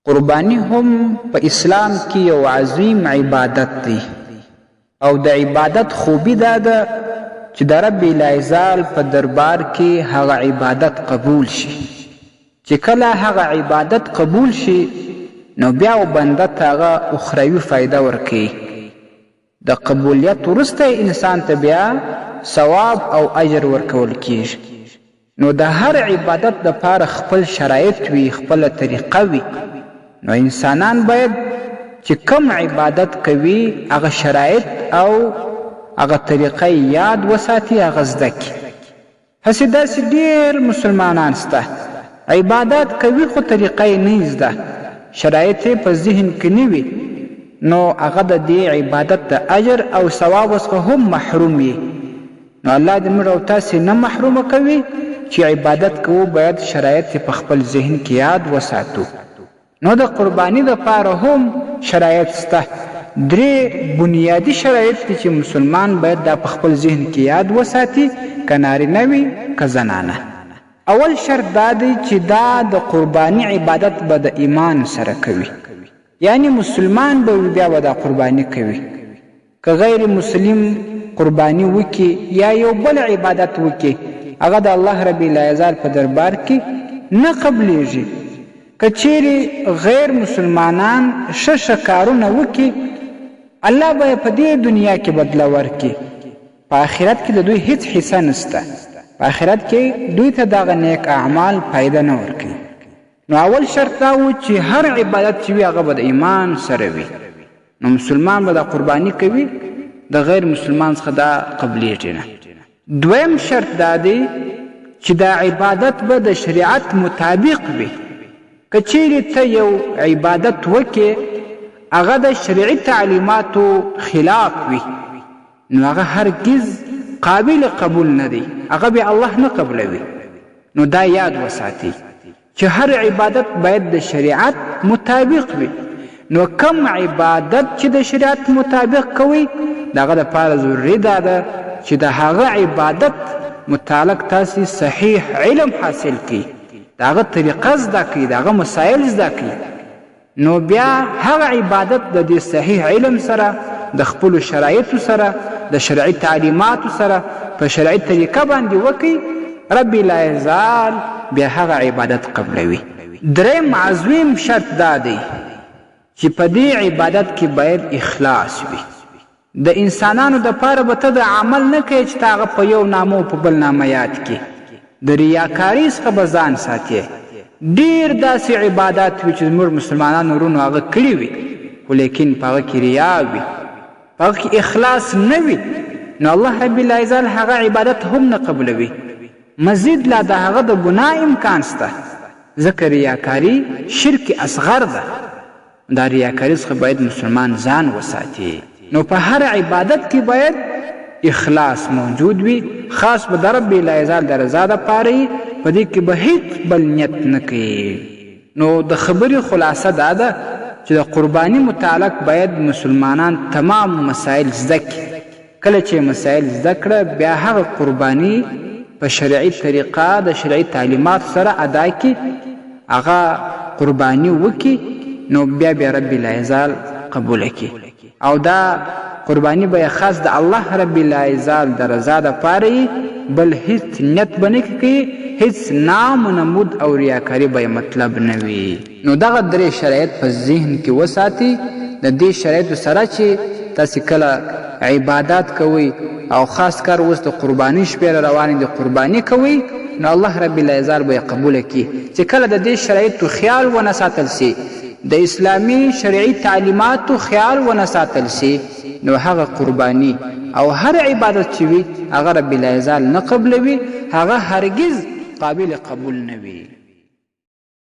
قربانی هم په اسلام کې یو عظیم عبادت دی او د عبادت خوبی دا ده چې د رب العزال په دربار کې هغه عبادت قبول شي. چې کله هغه عبادت قبول شي نو بیا و بنده ته هغه اخروي فایده ورکوي. د قبولیت وروسته انسان ته بیا ثواب او اجر ورکول کیږي. نو د هر عبادت دپاره خپل شرایط وي، خپله طریقه وي. نو انسانان باید چې کم عبادت کوي هغه شرایط او هغه طریقه یاد وساتي، هغه زده کړي. هسې داسې ډېر مسلمانان سته عبادت کوي خو طریقه یې نه زده، شرایط یې په ذهن کې نه وي، نو هغه د دې عبادت د اجر او ثواب څخه هم محروم وي. نو الله دې موږ او تاسې نه محرومه کوي چې عبادت کوو باید شرایط په خپل ذهن کې یاد وساتو. نو د قربانی دپاره هم شرایط سته. 3 بنیادی شرایط دي چې مسلمان باید دا په خپل ذهن کې یاد وساتي، که نارینه وي که زنانه. اول شرط دا دی چې دا د قربانی عبادت به د ایمان سره کوي، یعنی مسلمان به بیا به دا قربانی کوي. که غیر مسلم قربانی وکي یا یو بل عبادت وکي هغه د الله رب العزال په دربار کې نه قبلیږي. که چیرې غیر مسلمانان ښه کارونه وکي الله به په دې دنیا کې بدله ورکي، په آخرت کې د دوی هیڅ حصه نسته. په آخرت کې دوی ته دغه نیک اعمال فایده نه ورکوي. نو اول شرط دا و چې هر عبادت چې وي هغه به د ایمان سره وي. نو مسلمان به دا قربانی کوي، د غیر مسلمان څخه دا قبلیږي نه. دویم شرط دا دی چې دا عبادت به د شریعت مطابق وي. که چیرې ته یو عبادت وکې هغه د شرعي تعلیماتو خلاف وي نو هغه هرگز قابل قبول نه دی، هغه به الله نه قبلوي. نو دا یاد وساتئ چې هر عبادت باید د شریعت مطابق وي. نو کم عبادت چې د شریعت مطابق کوي دغه دپاره ضروري دا ده چې د هغه عبادت متعلق تاسې صحیح علم حاصل کړئ، د هغه طریقه زده کړئ، د هغه مسایل زده کړئ. نو بیا هغه عبادت د دې صحیح علم سره، د خپلو شرایطو سره، د شرعي تعلیماتو سره په شرعي طریقه باندې وکړئ، رب العزال بیا هغه عبادت قبلوي. دریم عظیم شرط دا دی چې په دې عبادت کې باید اخلاص وي. د انسانانو دپاره به ته د عمل نه کوې چې ته هغه په یو نامه او په بل نامه یاد کړې. د ریاکاري څخه به ځان ساتې. ډېر داسې عبادات وي چې زموږ مسلمانانو ورونو هغه کړي وي خو لیکن په هغه کې ریا وي، په هغه کې اخلاص نه وي، نو الله رب العزال هغه عبادت هم نه قبلوي. مزید لا د هغه د ګناه امکان شته، ځکه ریاکاري شرک اصغر ده. دا ریاکاري څخه باید مسلمان ځان وساتي. نو په هر عبادت کې باید اخلاص موجود وي، خاص به د رب العزال د رضا دپاره یي، په دې کې به هیڅ بل نیت نه کوي. نو د خبرې خلاصه دا ده چې د قربانی متعلق باید مسلمانان تمام مسائل زده کړي. کله چې مسائل زده کړه بیا هغه قربانی په شرعي طریقه د شرعي تعلیمات سره ادا کړي، هغه قربانی وکړي، نو بیا رب العزال قبول کړي. او دا قربانی به خاص د الله رب العزال د رضا دپاره یي، بل هیڅ نیت به نه کوي، هیڅ نام و نمود او ریاکاري به مطلب نه وي. نو دغه 3 شرایط په ذهن کې وساتئ. د دې شرایطو سره چې تاسې کله عبادات کوئ او خاص کار اوس د قرباني شپې روانې د قرباني کوئ نو الله رب العزال به یې قبوله کړي. چې کله د دې شرایطو خیال ونه ساتل سي، د اسلامي شرعي تعلیماتو خیال ونه ساتل سي، نو هغه قربانی او هر عبادت چې وي هغه رب العزال نه قبلوي، هغه هرگز قابل قبول نه وي.